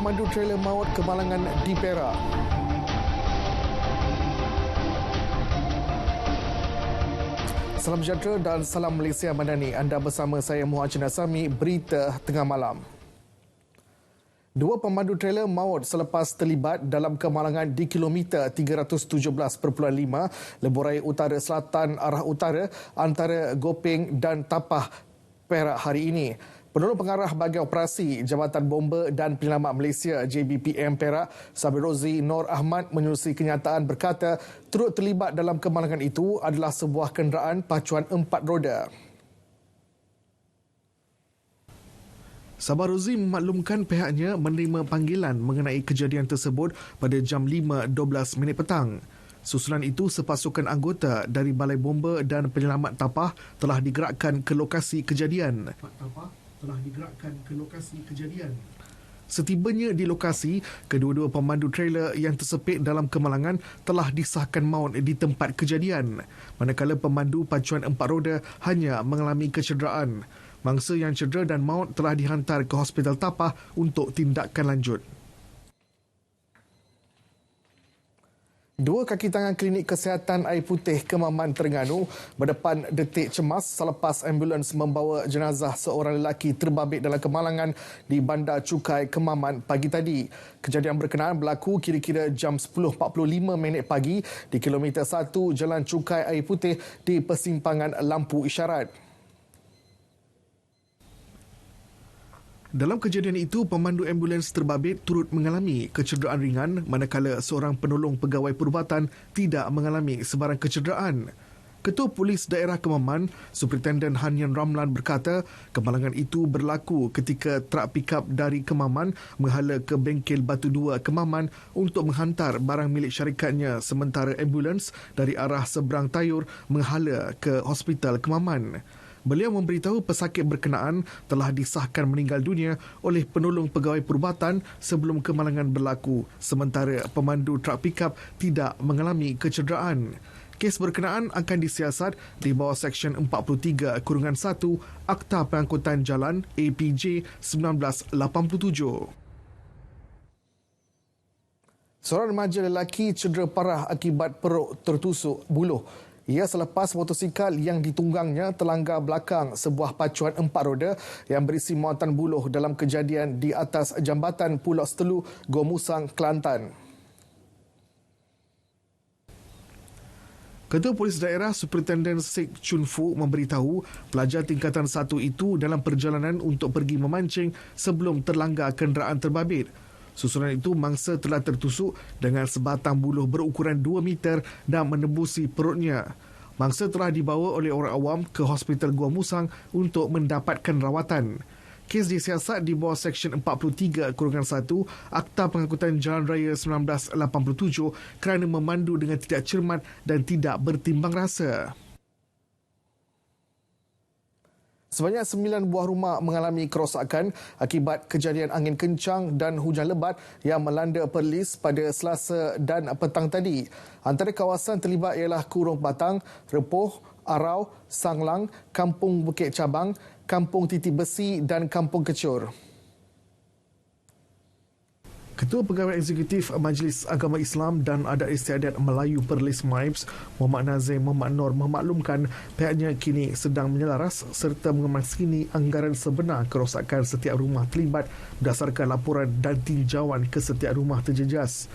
pemandu trailer maut kemalangan di Perak. Salam sejahtera dan salam Malaysia Madani. Anda bersama saya Muhajir Nasami, berita tengah malam. Dua pemandu trailer maut selepas terlibat dalam kemalangan di kilometer 317.5 Lebuh Utara Selatan arah utara antara Gopeng dan Tapah, Perak hari ini. Penolong pengarah bahagian operasi Jabatan Bomba dan Penyelamat Malaysia JBPM Perak, Sabri Rozi Nur Ahmad menerusi kenyataan berkata turut terlibat dalam kemalangan itu adalah sebuah kenderaan pacuan 4 roda. Sabri Rozi memaklumkan pihaknya menerima panggilan mengenai kejadian tersebut pada jam 5.12 petang. Susulan itu, sepasukan anggota dari Balai Bomba dan Penyelamat Tapah telah digerakkan ke lokasi kejadian. Setibanya di lokasi, kedua-dua pemandu trailer yang tersepit dalam kemalangan telah disahkan maut di tempat kejadian, manakala pemandu pacuan 4 roda hanya mengalami kecederaan. Mangsa yang cedera dan maut telah dihantar ke Hospital Tapah untuk tindakan lanjut. Dua kaki tangan klinik kesihatan air putih Kemaman Terengganu berdepan detik cemas selepas ambulans membawa jenazah seorang lelaki terbabit dalam kemalangan di Bandar Cukai Kemaman pagi tadi. Kejadian berkenaan berlaku kira-kira jam 10.45 pagi di kilometer 1 Jalan Cukai Air Putih di persimpangan lampu isyarat. Dalam kejadian itu, pemandu ambulans terbabit turut mengalami kecederaan ringan manakala seorang penolong pegawai perubatan tidak mengalami sebarang kecederaan. Ketua Polis Daerah Kemaman, Superintendent Hanyan Ramlan berkata, kemalangan itu berlaku ketika trak pikap dari Kemaman menghala ke bengkel Batu Dua Kemaman untuk menghantar barang milik syarikatnya, sementara ambulans dari arah seberang Tayur menghala ke Hospital Kemaman. Beliau memberitahu pesakit berkenaan telah disahkan meninggal dunia oleh penolong pegawai perubatan sebelum kemalangan berlaku, sementara pemandu trak pikap tidak mengalami kecederaan. Kes berkenaan akan disiasat di bawah Seksyen 43-1 Akta Pengangkutan Jalan APJ 1987. Seorang remaja lelaki cedera parah akibat perut tertusuk buluh. Ia selepas motosikal yang ditunggangnya terlanggar belakang sebuah pacuan 4 roda yang berisi muatan buluh dalam kejadian di atas jambatan Pulau Setelu, Gua Musang, Kelantan. Ketua Polis Daerah Superintendent Sek Chun Fu memberitahu pelajar tingkatan 1 itu dalam perjalanan untuk pergi memancing sebelum terlanggar kenderaan terbabit. Susulan itu, mangsa telah tertusuk dengan sebatang buluh berukuran 2 meter dan menembusi perutnya. Mangsa telah dibawa oleh orang awam ke Hospital Gua Musang untuk mendapatkan rawatan. Kes disiasat di bawah Seksyen 43-1 Akta Pengangkutan Jalan Raya 1987 kerana memandu dengan tidak cermat dan tidak bertimbang rasa. Sebanyak 9 buah rumah mengalami kerosakan akibat kejadian angin kencang dan hujan lebat yang melanda Perlis pada Selasa dan petang tadi. Antara kawasan terlibat ialah Kurung Batang, Repoh, Arau, Sanglang, Kampung Bukit Cabang, Kampung Titi Besi dan Kampung Kecur. Ketua Pegawai Eksekutif Majlis Agama Islam dan Adat Istiadat Melayu Perlis MAIPS, Muhammad Nazim Muhammad Nur memaklumkan pihaknya kini sedang menyelaras serta mengemaskini anggaran sebenar kerosakan setiap rumah terlibat berdasarkan laporan dan tinjauan ke setiap rumah terjejas.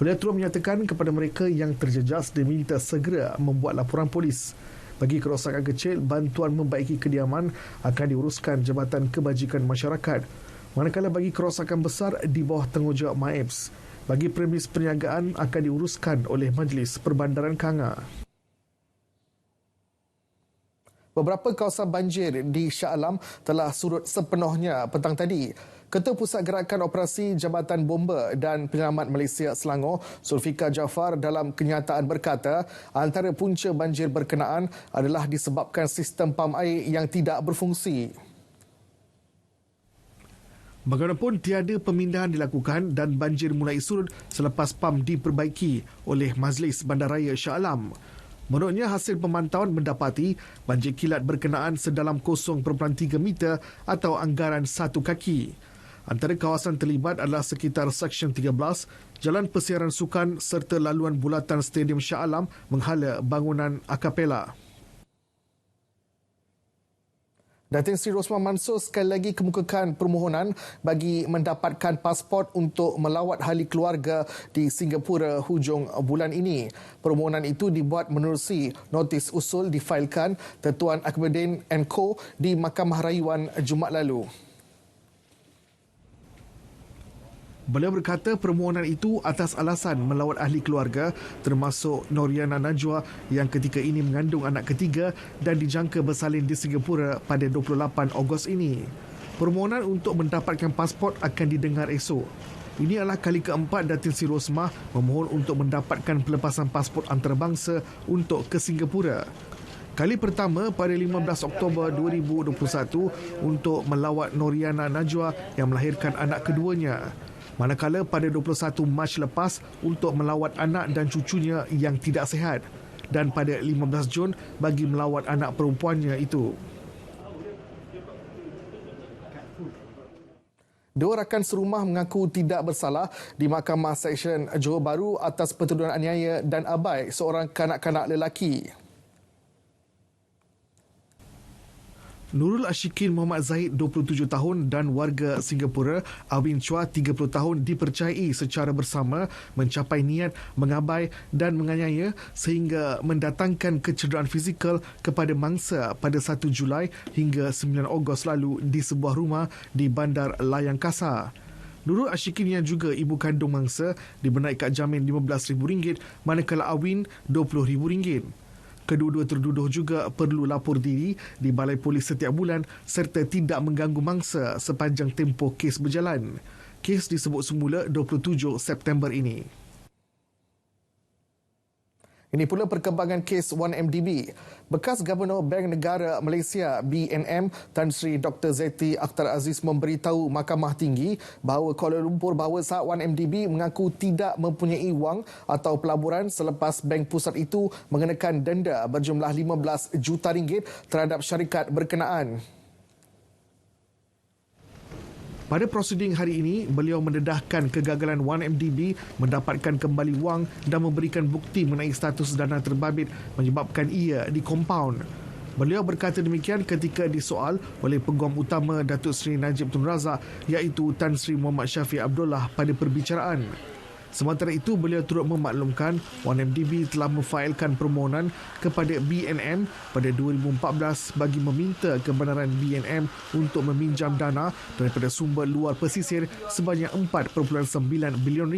Beliau terus menyatakan kepada mereka yang terjejas diminta segera membuat laporan polis. Bagi kerosakan kecil, bantuan membaiki kediaman akan diuruskan Jabatan Kebajikan Masyarakat. Manakala bagi kerosakan besar di bawah tanggungjawab MAIPS, bagi premis perniagaan akan diuruskan oleh Majlis Perbandaran Kanga. Beberapa kawasan banjir di Shah Alam telah surut sepenuhnya petang tadi. Ketua Pusat Gerakan Operasi Jabatan Bomba dan Penyelamat Malaysia Selangor, Zulfikar Jaafar, dalam kenyataan berkata antara punca banjir berkenaan adalah disebabkan sistem pam air yang tidak berfungsi. Bagaimanapun, tiada pemindahan dilakukan dan banjir mulai surut selepas pam diperbaiki oleh Majlis Bandaraya Shah Alam. Menurutnya, hasil pemantauan mendapati banjir kilat berkenaan sedalam 0.3 meter atau anggaran 1 kaki. Antara kawasan terlibat adalah sekitar Seksyen 13, Jalan Persiaran Sukan serta laluan bulatan Stadium Shah Alam menghala bangunan Acapella. Datin Seri Rosman Mansor sekali lagi kemukakan permohonan bagi mendapatkan pasport untuk melawat ahli keluarga di Singapura hujung bulan ini. Permohonan itu dibuat menerusi notis usul difailkan Tuan Akbarudin & Co di Mahkamah Rayuan Jumaat lalu. Beliau berkata permohonan itu atas alasan melawat ahli keluarga termasuk Noriana Najwa yang ketika ini mengandung anak ketiga dan dijangka bersalin di Singapura pada 28 Ogos ini. Permohonan untuk mendapatkan pasport akan didengar esok. Ini adalah kali keempat Datin Seri Rosmah memohon untuk mendapatkan pelepasan pasport antarabangsa untuk ke Singapura. Kali pertama pada 15 Oktober 2021 untuk melawat Noriana Najwa yang melahirkan anak keduanya. Manakala pada 21 Mac lepas untuk melawat anak dan cucunya yang tidak sihat dan pada 15 Jun bagi melawat anak perempuannya itu. Dua rakan serumah mengaku tidak bersalah di Mahkamah Seksyen Johor Bahru atas pertuduhan aniaya dan abai seorang kanak-kanak lelaki. Nurul Ashikin Muhammad Zahid 27 tahun dan warga Singapura Awin Chua 30 tahun dipercayai secara bersama mencapai niat mengabai dan menganiaya sehingga mendatangkan kecederaan fizikal kepada mangsa pada 1 Julai hingga 9 Ogos lalu di sebuah rumah di Bandar Layang Kasar. Nurul Ashikin yang juga ibu kandung mangsa dibenai kad jamin RM15,000 manakala Awin RM20,000. Kedua-dua terduduh juga perlu lapor diri di Balai Polis setiap bulan serta tidak mengganggu mangsa sepanjang tempoh kes berjalan. Kes disebut semula 27 September ini. Ini pula perkembangan kes 1MDB. Bekas Gubernur Bank Negara Malaysia BNM Tan Sri Dr. Zeti Akhtar Aziz memberitahu Mahkamah Tinggi bahawa Kuala Lumpur bahawa saat 1MDB mengaku tidak mempunyai wang atau pelaburan selepas bank pusat itu mengenakan denda berjumlah RM15 juta terhadap syarikat berkenaan. Pada prosiding hari ini, beliau mendedahkan kegagalan 1MDB mendapatkan kembali wang dan memberikan bukti mengenai status dana terbabit menyebabkan ia dikompaun. Beliau berkata demikian ketika disoal oleh Peguam Utama Datuk Seri Najib Tun Razak iaitu Tan Sri Muhammad Syafiq Abdullah pada perbicaraan. Sementara itu, beliau turut memaklumkan 1MDB telah memfailkan permohonan kepada BNM pada 2014 bagi meminta kebenaran BNM untuk meminjam dana daripada sumber luar pesisir sebanyak RM4.9 bilion.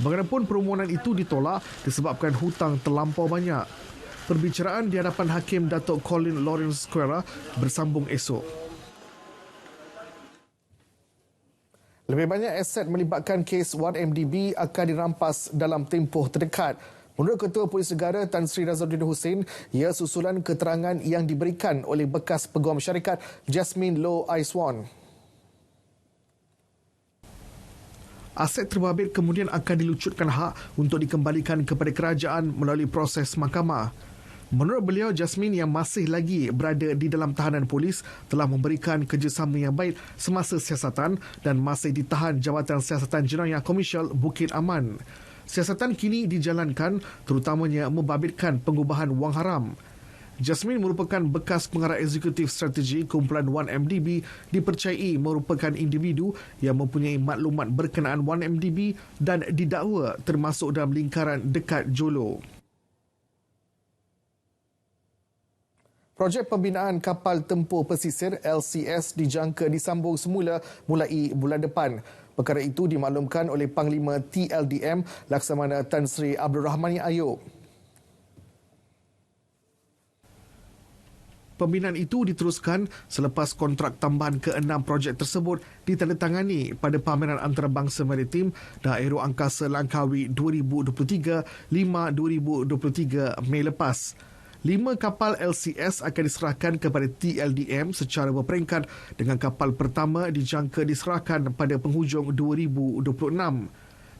Bagaimanapun permohonan itu ditolak disebabkan hutang terlampau banyak. Perbicaraan di hadapan Hakim Datuk Colin Lawrence Square bersambung esok. Lebih banyak aset melibatkan kes 1MDB akan dirampas dalam tempoh terdekat. Menurut Ketua Polis Negara Tan Sri Nazaruddin Hussein, ia susulan keterangan yang diberikan oleh bekas Peguam Syarikat Jasmine Low Aiswan. Aset terbabit kemudian akan dilucutkan hak untuk dikembalikan kepada kerajaan melalui proses mahkamah. Menurut beliau, Jasmine yang masih lagi berada di dalam tahanan polis telah memberikan kerjasama yang baik semasa siasatan dan masih ditahan Jabatan Siasatan Jenayah Komersial Bukit Aman. Siasatan kini dijalankan terutamanya membabitkan pengubahan wang haram. Jasmine merupakan bekas pengarah eksekutif strategi kumpulan 1MDB dipercayai merupakan individu yang mempunyai maklumat berkenaan 1MDB dan didakwa termasuk dalam lingkaran dekat Jolo. Projek pembinaan kapal tempur pesisir LCS dijangka disambung semula mulai bulan depan. Perkara itu dimaklumkan oleh Panglima TLDM Laksamana Tan Sri Abdul Rahman Ayub. Pembinaan itu diteruskan selepas kontrak tambahan ke-6 projek tersebut ditandatangani pada Pameran Antarabangsa Maritim dan Aeroangkasa Langkawi 2023 5/2023 Mei lepas. 5 kapal LCS akan diserahkan kepada TLDM secara berperingkat dengan kapal pertama dijangka diserahkan pada penghujung 2026.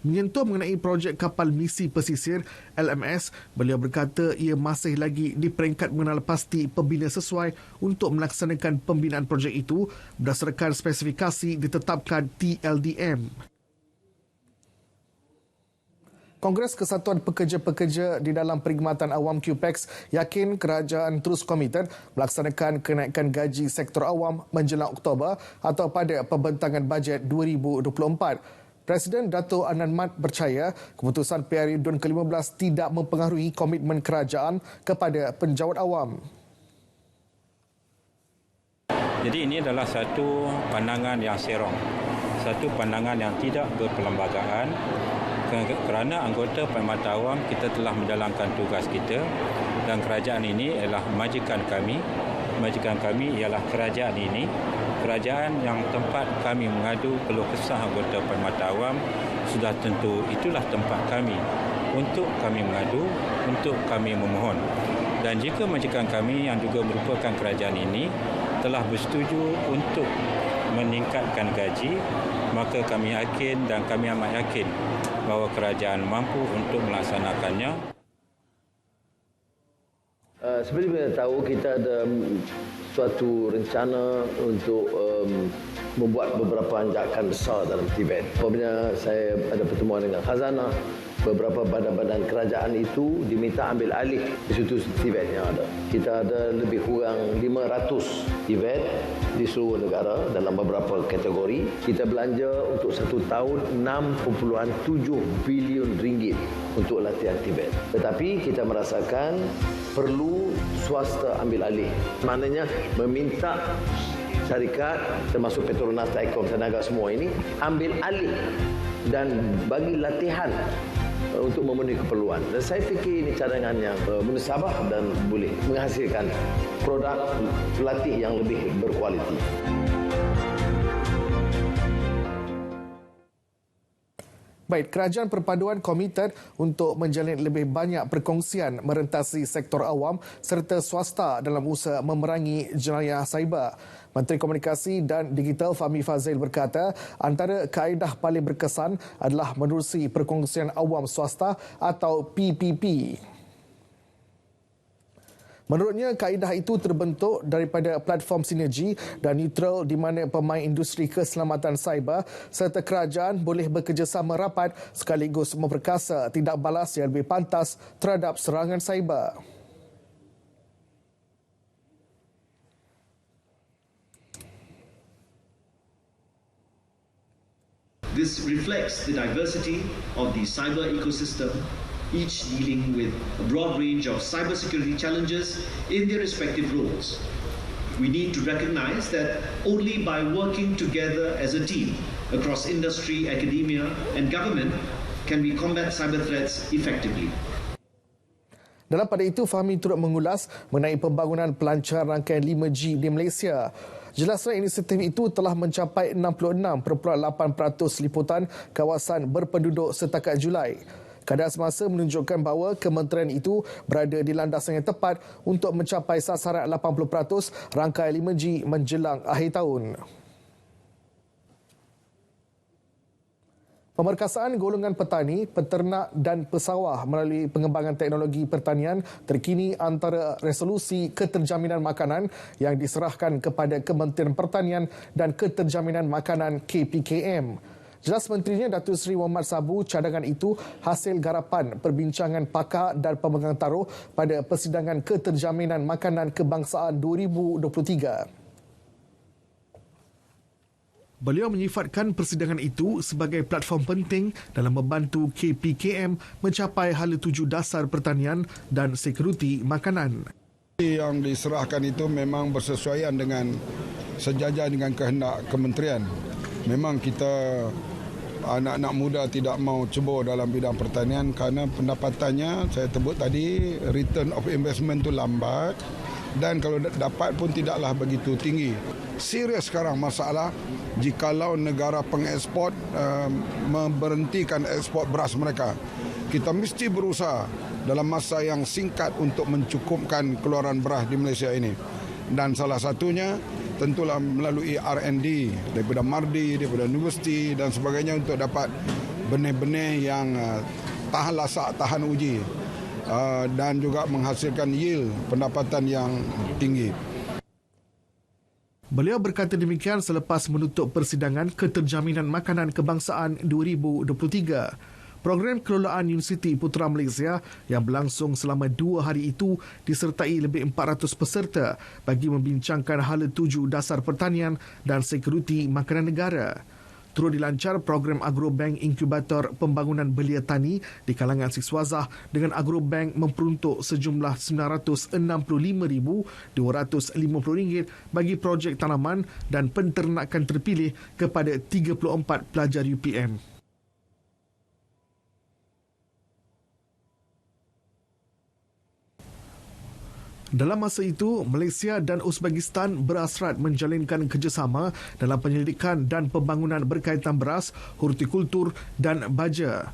Menyentuh mengenai projek kapal misi pesisir LMS, beliau berkata ia masih lagi di peringkat mengenal pasti pembina sesuai untuk melaksanakan pembinaan projek itu berdasarkan spesifikasi ditetapkan TLDM. Kongres Kesatuan Pekerja-Pekerja di dalam Perkhidmatan Awam QPEX yakin kerajaan terus komited melaksanakan kenaikan gaji sektor awam menjelang Oktober atau pada pembentangan bajet 2024. Presiden Dato' Anand Mat percaya keputusan PRU ke-15 tidak mempengaruhi komitmen kerajaan kepada penjawat awam. Jadi ini adalah satu pandangan yang serong, satu pandangan yang tidak berperlembagaan. Kerana anggota Perkhidmatan Awam kita telah menjalankan tugas kita dan kerajaan ini ialah majikan kami. Majikan kami ialah kerajaan ini. Kerajaan yang tempat kami mengadu keluh kesah anggota Perkhidmatan Awam sudah tentu itulah tempat kami untuk kami mengadu, untuk kami memohon. Dan jika majikan kami yang juga merupakan kerajaan ini telah bersetuju untuk meningkatkan gaji, maka kami yakin dan kami amat yakin bahawa kerajaan mampu untuk melaksanakannya. Seperti kita tahu, kita ada suatu rencana untuk membuat beberapa anjakan besar dalam Tibet. Apabila saya ada pertemuan dengan Khazanah, beberapa badan-badan kerajaan itu diminta ambil alih institusi Tibet yang ada. Kita ada lebih kurang 500 Tibet di seluruh negara dalam beberapa kategori. Kita belanja untuk satu tahun 6.7 bilion ringgit untuk latihan Tibet. Tetapi kita merasakan perlu swasta ambil alih. Maknanya meminta syarikat termasuk Petronas, Taikom, Tenaga semua ini ambil alih dan bagi latihan untuk memenuhi keperluan. Dan saya fikir ini cadangan yang munasabah dan boleh menghasilkan produk pelatih yang lebih berkualiti. Baik, kerajaan perpaduan komited untuk menjalin lebih banyak perkongsian merentasi sektor awam serta swasta dalam usaha memerangi jenayah cyber. Menteri Komunikasi dan Digital Fahmi Fadzil berkata, antara kaedah paling berkesan adalah menerusi perkongsian awam swasta atau PPP. Menurutnya, kaedah itu terbentuk daripada platform sinergi dan neutral di mana pemain industri keselamatan cyber serta kerajaan boleh bekerjasama rapat sekaligus memperkasa tindak balas yang lebih pantas terhadap serangan cyber. This reflects the diversity of the cyber ecosystem, each dealing with a broad range of cybersecurity challenges in their respective roles. We need to recognize that only by working together as a team across industry, academia and government can we combat cyber threats effectively. Dalam pada itu, Fahmi turut mengulas mengenai pembangunan pelancaran rangkaian 5G di Malaysia. Jelasnya inisiatif itu telah mencapai 66.8% liputan kawasan berpenduduk setakat Julai. Kadar semasa menunjukkan bahawa kementerian itu berada di landasan yang tepat untuk mencapai sasaran 80% rangkaian 5G menjelang akhir tahun. Pemerkasaan golongan petani, peternak dan pesawah melalui pengembangan teknologi pertanian terkini antara resolusi keterjaminan makanan yang diserahkan kepada Kementerian Pertanian dan Keterjaminan Makanan KPKM. Jelas Menterinya Datuk Seri Muhammad Sabu, cadangan itu hasil garapan perbincangan pakar dan pemegang taruh pada Persidangan Keterjaminan Makanan Kebangsaan 2023. Beliau menyifatkan persidangan itu sebagai platform penting dalam membantu KPKM mencapai hala tuju dasar pertanian dan sekuriti makanan. Yang diserahkan itu memang bersesuaian dengan sejajar dengan kehendak kementerian. Memang kita anak-anak muda tidak mau cebur dalam bidang pertanian kerana pendapatannya, saya sebut tadi, return of investment itu lambat dan kalau dapat pun tidaklah begitu tinggi. Serius sekarang masalah jikalau negara pengeksport memberhentikan ekspor beras mereka. Kita mesti berusaha dalam masa yang singkat untuk mencukupkan keluaran beras di Malaysia ini. Dan salah satunya tentulah melalui R&D daripada MARDI, daripada universiti dan sebagainya untuk dapat benih-benih yang tahan lasak, tahan uji dan juga menghasilkan yield pendapatan yang tinggi. Beliau berkata demikian selepas menutup persidangan Keterjaminan Makanan Kebangsaan 2023. Program kelolaan Universiti Putra Malaysia yang berlangsung selama 2 hari itu disertai lebih 400 peserta bagi membincangkan hala tuju dasar pertanian dan sekuriti makanan negara. Turut dilancar program Agrobank Inkubator Pembangunan Belia Tani di kalangan siswazah dengan Agrobank memperuntuk sejumlah RM965,250 bagi projek tanaman dan penternakan terpilih kepada 34 pelajar UPM. Dalam masa itu, Malaysia dan Uzbekistan berhasrat menjalinkan kerjasama dalam penyelidikan dan pembangunan berkaitan beras, hortikultur dan baja.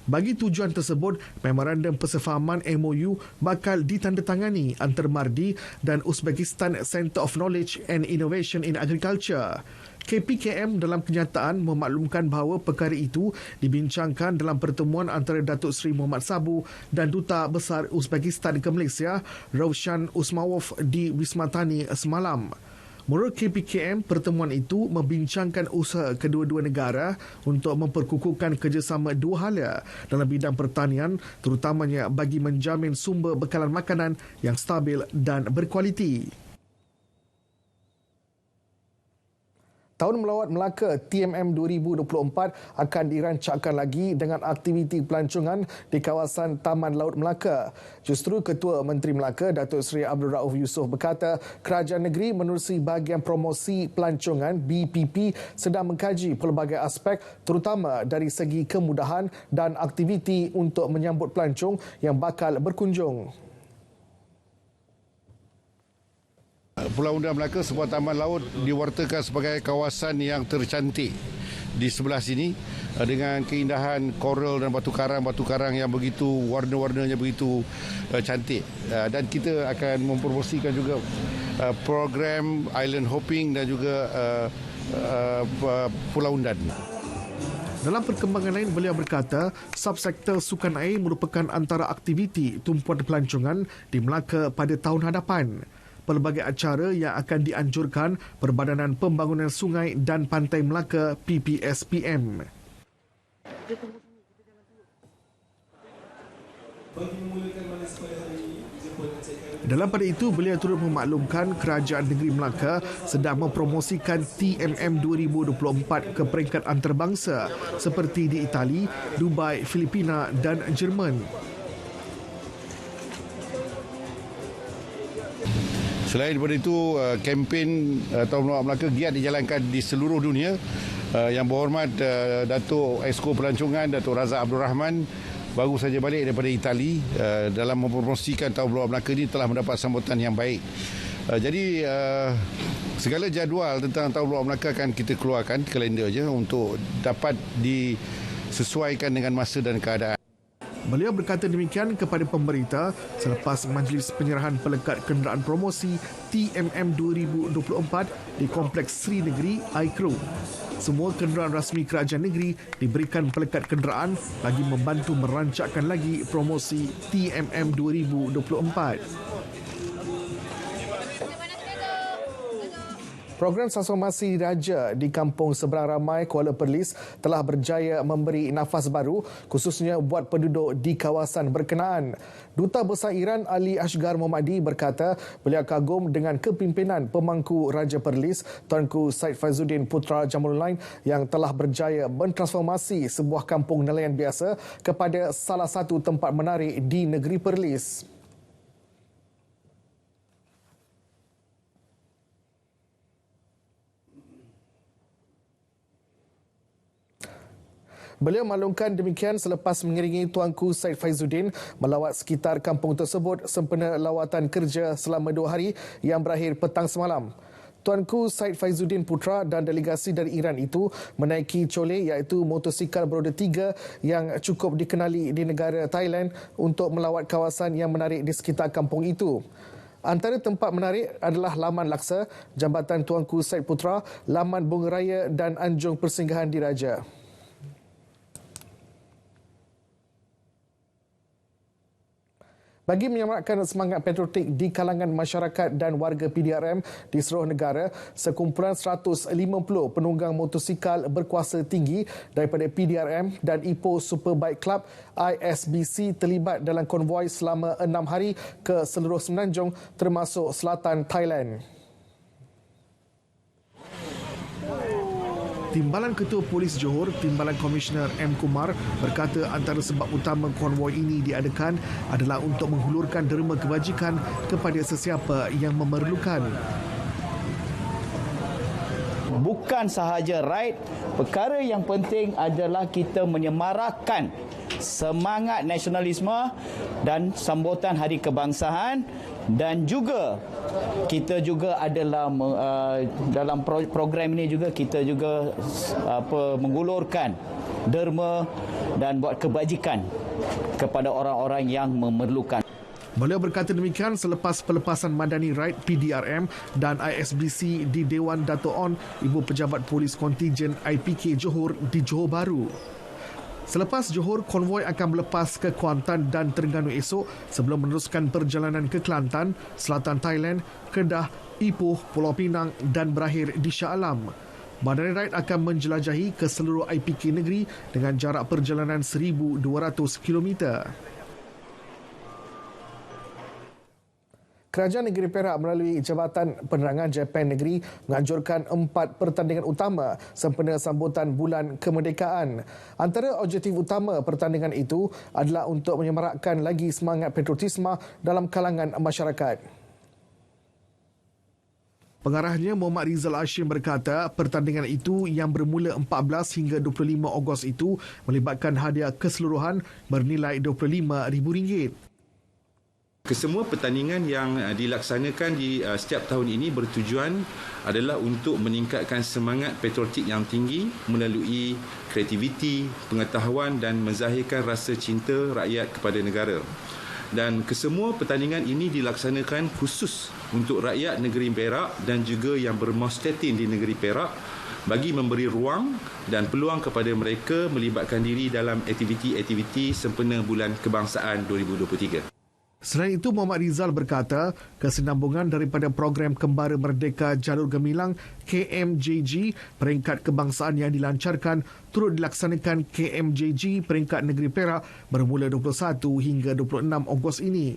Bagi tujuan tersebut, Memorandum Persefahaman MOU bakal ditandatangani antara MARDI dan Uzbekistan Centre of Knowledge and Innovation in Agriculture. KPKM dalam kenyataan memaklumkan bahawa perkara itu dibincangkan dalam pertemuan antara Datuk Seri Muhammad Sabu dan Duta Besar Uzbekistan ke Malaysia, Ravshan Usmawov di Wisma Tani semalam. Menurut KPKM, pertemuan itu membincangkan usaha kedua-dua negara untuk memperkukuhkan kerjasama dua hala dalam bidang pertanian, terutamanya bagi menjamin sumber bekalan makanan yang stabil dan berkualiti. Tahun Melawat Melaka TMM 2024 akan dirancangkan lagi dengan aktiviti pelancongan di kawasan Taman Laut Melaka. Justru Ketua Menteri Melaka, Datuk Seri Abdul Rauf Yusof berkata, kerajaan negeri menerusi bahagian promosi pelancongan BPP sedang mengkaji pelbagai aspek terutama dari segi kemudahan dan aktiviti untuk menyambut pelancong yang bakal berkunjung. Pulau Unda Melaka, sebuah taman laut diwartakan sebagai kawasan yang tercantik di sebelah sini dengan keindahan koral dan batu karang yang begitu warna-warnanya begitu cantik, dan kita akan mempromosikan juga program island hopping dan juga Pulau Undan. Dalam perkembangan lain, beliau berkata, subsektor sukan air merupakan antara aktiviti tumpuan pelancongan di Melaka pada tahun hadapan. Pelbagai acara yang akan dianjurkan Perbadanan Pembangunan Sungai dan Pantai Melaka PPSPM. Dalam pada itu, beliau turut memaklumkan kerajaan negeri Melaka sedang mempromosikan TMM 2024 ke peringkat antarabangsa seperti di Itali, Dubai, Filipina dan Jerman. Selain daripada itu, kempen Tahun Melawat Melaka giat dijalankan di seluruh dunia. Yang berhormat Datuk Esko Pelancongan, Datuk Razak Abdul Rahman, baru saja balik daripada Itali dalam mempromosikan Tahun Melawat Melaka ini telah mendapat sambutan yang baik. Jadi segala jadual tentang Tahun Melawat Melaka akan kita keluarkan kalendernya untuk dapat disesuaikan dengan masa dan keadaan. Beliau berkata demikian kepada pemberita selepas majlis penyerahan pelekat kenderaan promosi TMM 2024 di Kompleks Sri Negeri Aikro. Semua kenderaan rasmi kerajaan negeri diberikan pelekat kenderaan bagi membantu merancangkan lagi promosi TMM 2024. Program Transformasi Raja di Kampung Seberang Ramai, Kuala Perlis telah berjaya memberi nafas baru khususnya buat penduduk di kawasan berkenaan. Duta Besar Iran Ali Ashgar Mohmadi berkata beliau kagum dengan kepimpinan pemangku Raja Perlis Tuanku Said Faizuddin Putra Jamulullain yang telah berjaya mentransformasi sebuah kampung nelayan biasa kepada salah satu tempat menarik di negeri Perlis. Beliau maklumkan demikian selepas mengiringi Tuanku Said Faizuddin melawat sekitar kampung tersebut sempena lawatan kerja selama 2 hari yang berakhir petang semalam. Tuanku Said Faizuddin Putra dan delegasi dari Iran itu menaiki Cole iaitu motosikal beroda 3 yang cukup dikenali di negara Thailand untuk melawat kawasan yang menarik di sekitar kampung itu. Antara tempat menarik adalah Laman Laksa, Jambatan Tuanku Said Putra, Laman Bunga Raya dan Anjung Persinggahan Diraja. Bagi menyemarakkan semangat patriotik di kalangan masyarakat dan warga PDRM di seluruh negara, sekumpulan 150 penunggang motosikal berkuasa tinggi daripada PDRM dan Ipoh Superbike Club ISBC terlibat dalam konvoi selama 6 hari ke seluruh Semenanjung termasuk selatan Thailand. Timbalan Ketua Polis Johor, Timbalan Komisioner M. Kumar berkata antara sebab utama konvoi ini diadakan adalah untuk menghulurkan derma kebajikan kepada sesiapa yang memerlukan. Bukan sahaja ride, perkara yang penting adalah kita menyemarakkan semangat nasionalisme dan sambutan Hari Kebangsaan, dan juga kita juga adalah dalam program ini juga kita juga menggulurkan derma dan buat kebajikan kepada orang-orang yang memerlukan. Beliau berkata demikian selepas pelepasan Madani Ride PDRM dan ISBC di Dewan Dato' On, Ibu Pejabat Polis Kontijen IPK Johor di Johor Bahru. Selepas Johor, konvoi akan melepas ke Kuantan dan Terengganu esok sebelum meneruskan perjalanan ke Kelantan, Selatan Thailand, Kedah, Ipoh, Pulau Pinang dan berakhir di Shah Alam. Madani Ride akan menjelajahi ke seluruh IPK negeri dengan jarak perjalanan 1,200 km. Kerajaan Negeri Perak melalui Jabatan Penerangan Japan Negeri menganjurkan 4 pertandingan utama sempena sambutan Bulan Kemerdekaan. Antara objektif utama pertandingan itu adalah untuk menyemarakkan lagi semangat patriotisme dalam kalangan masyarakat. Pengarahnya Muhammad Rizal Hashim berkata pertandingan itu yang bermula 14 hingga 25 Ogos itu melibatkan hadiah keseluruhan bernilai RM25,000. Kesemua pertandingan yang dilaksanakan di setiap tahun ini bertujuan adalah untuk meningkatkan semangat patriotik yang tinggi melalui kreativiti, pengetahuan dan menzahirkan rasa cinta rakyat kepada negara. Dan kesemua pertandingan ini dilaksanakan khusus untuk rakyat negeri Perak dan juga yang bermustatin di negeri Perak bagi memberi ruang dan peluang kepada mereka melibatkan diri dalam aktiviti-aktiviti sempena Bulan Kebangsaan 2023. Selain itu, Muhammad Rizal berkata kesinambungan daripada program Kembara Merdeka Jalur Gemilang KMJG peringkat kebangsaan yang dilancarkan turut dilaksanakan KMJG peringkat negeri Perak bermula 21 hingga 26 Ogos ini.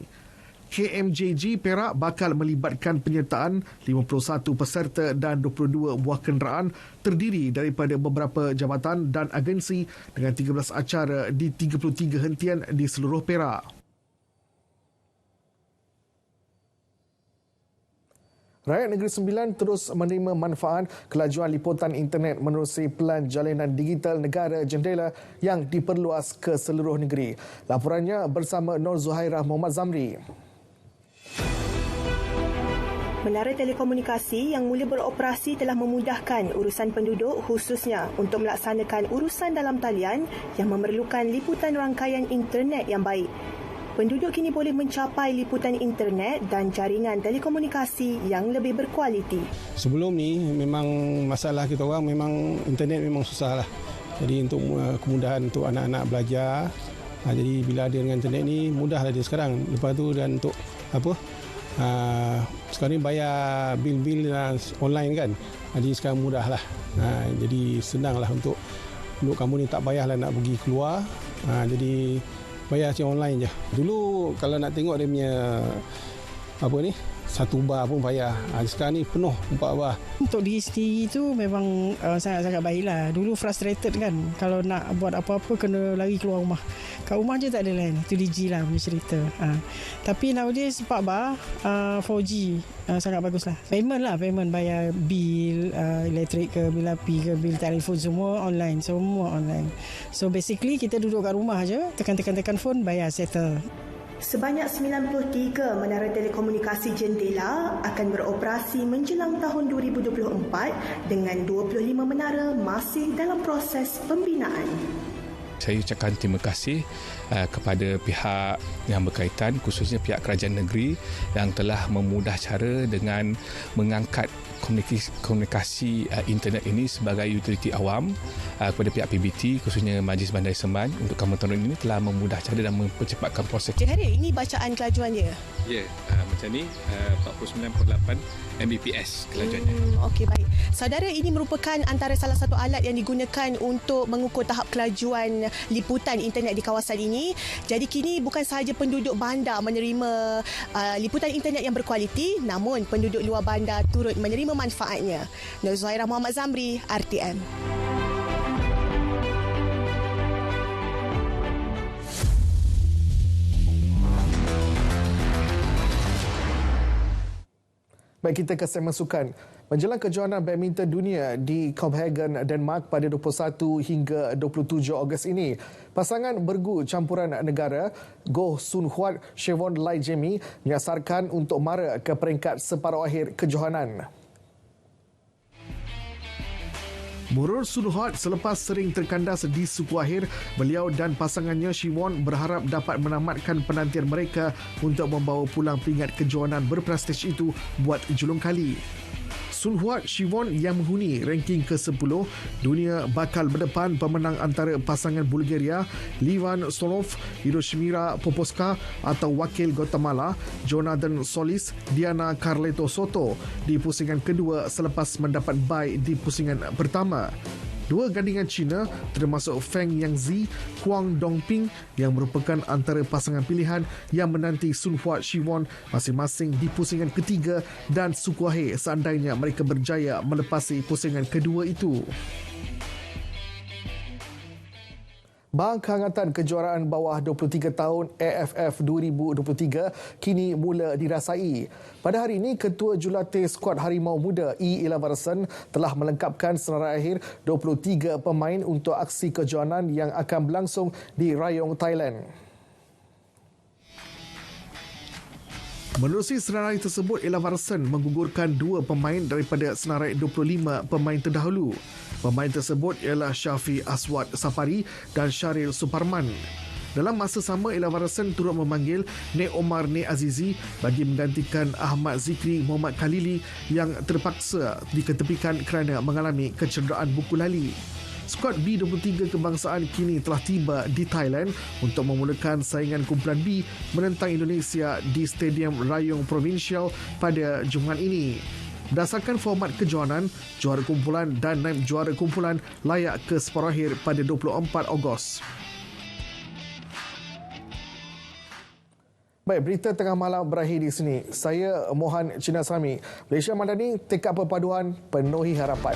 KMJG Perak bakal melibatkan penyertaan 51 peserta dan 22 buah kenderaan terdiri daripada beberapa jabatan dan agensi dengan 13 acara di 33 hentian di seluruh Perak. Rakyat Negeri Sembilan terus menerima manfaat kelajuan liputan internet menerusi Pelan Jalinan Digital Negara Jendela yang diperluas ke seluruh negeri. Laporannya bersama Nur Zuhairah Muhammad Zamri. Menara telekomunikasi yang mula beroperasi telah memudahkan urusan penduduk khususnya untuk melaksanakan urusan dalam talian yang memerlukan liputan rangkaian internet yang baik. Penduduk kini boleh mencapai liputan internet dan jaringan telekomunikasi yang lebih berkualiti. Sebelum ni memang masalah kita orang memang internet memang susah lah. Jadi untuk kemudahan untuk anak-anak belajar, jadi bila ada dengan internet ni mudahlah dia sekarang. Lepas tu dan untuk sekarang ni bayar bil-bil online kan. Jadi sekarang mudah lah. Jadi senanglah untuk kamu ni tak payahlah nak pergi keluar. Jadi bayar secara online je. Dulu kalau nak tengok dia punya satu bar pun payah. Sekarang ni penuh 4 bar. Untuk diri sendiri tu memang sangat-sangat baiklah. Dulu frustrated kan. Kalau nak buat apa-apa kena lari keluar rumah. Kat rumah je tak ada lain. Itu DG lah punya cerita. Tapi nowadays 4 bar 4G sangat bagus lah. Payment bayar bil elektrik ke, bil api ke, bil telefon semua online. Semua online. So basically kita duduk kat rumah je, tekan phone, bayar, settle. Sebanyak 93 menara telekomunikasi jendela akan beroperasi menjelang tahun 2024 dengan 25 menara masih dalam proses pembinaan. Saya ucapkan terima kasih kepada pihak yang berkaitan, khususnya pihak kerajaan negeri yang telah memudah cara dengan mengangkat komunikasi internet ini sebagai utiliti awam kepada pihak PBT, khususnya Majlis Bandar Semban untuk Kampung Tondron ini telah memudah cara dan mempercepatkan proses. Cik Harry, ini bacaan kelajuan dia? Ya, macam ni 49.8 Mbps kelajuannya. Okey, baik. Saudara, ini merupakan antara salah satu alat yang digunakan untuk mengukur tahap kelajuan liputan internet di kawasan ini. Jadi kini bukan sahaja penduduk bandar menerima liputan internet yang berkualiti, namun penduduk luar bandar turut menerima manfaatnya. Nur Zuhairah Muhammad Zamri, RTM. Baik, kita ke segmen sukan. Menjelang kejohanan badminton dunia di Copenhagen, Denmark pada 21 hingga 27 Ogos ini, pasangan bergu campuran negara Goh Sun Huat, Siwon Lai Jemmy menyasarkan untuk mara ke peringkat separuh akhir kejohanan. Menurut Sun Huat, selepas sering terkandas di suku akhir, beliau dan pasangannya Siwon berharap dapat menamatkan penantian mereka untuk membawa pulang pingat kejohanan berprestij itu buat julung kali. Sun Huat Siwon yang menghuni ranking ke-10 dunia bakal berdepan pemenang antara pasangan Bulgaria Livan Solov, Hiroshimira Poposka atau wakil Guatemala Jonathan Solis, Diana Carleto Soto di pusingan kedua selepas mendapat bye di pusingan pertama. Dua gandingan Cina termasuk Feng Yangzi, Huang Dongping yang merupakan antara pasangan pilihan yang menanti Sun Huat Siwon masing-masing di pusingan ketiga dan suku akhir seandainya mereka berjaya melepasi pusingan kedua itu. Bang kehangatan kejuaraan bawah 23 tahun AFF 2023 kini mula dirasai. Pada hari ini, Ketua Jurulatih Skuad Harimau Muda E. Ilavarsan telah melengkapkan senarai akhir 23 pemain untuk aksi kejohanan yang akan berlangsung di Rayong, Thailand. Menerusi senarai tersebut, Ilavarsan menggugurkan 2 pemain daripada senarai 25 pemain terdahulu. Pemain tersebut ialah Syafi Aswad Safari dan Syaril Suparman. Dalam masa sama, Ilavarsan turut memanggil Nek Omar Nek Azizi bagi menggantikan Ahmad Zikri Muhammad Khalili yang terpaksa diketepikan kerana mengalami kecederaan buku lali. Skuad B23 kebangsaan kini telah tiba di Thailand untuk memulakan saingan kumpulan B menentang Indonesia di Stadium Rayong Provincial pada Jumaat ini. Berdasarkan format kejohanan, juara kumpulan dan naib juara kumpulan layak ke separuh akhir pada 24 Ogos. Baik, berita tengah malam berakhir di sini. Saya Mohan Chinasami. Malaysia Madani, tekad perpaduan, penuhi harapan.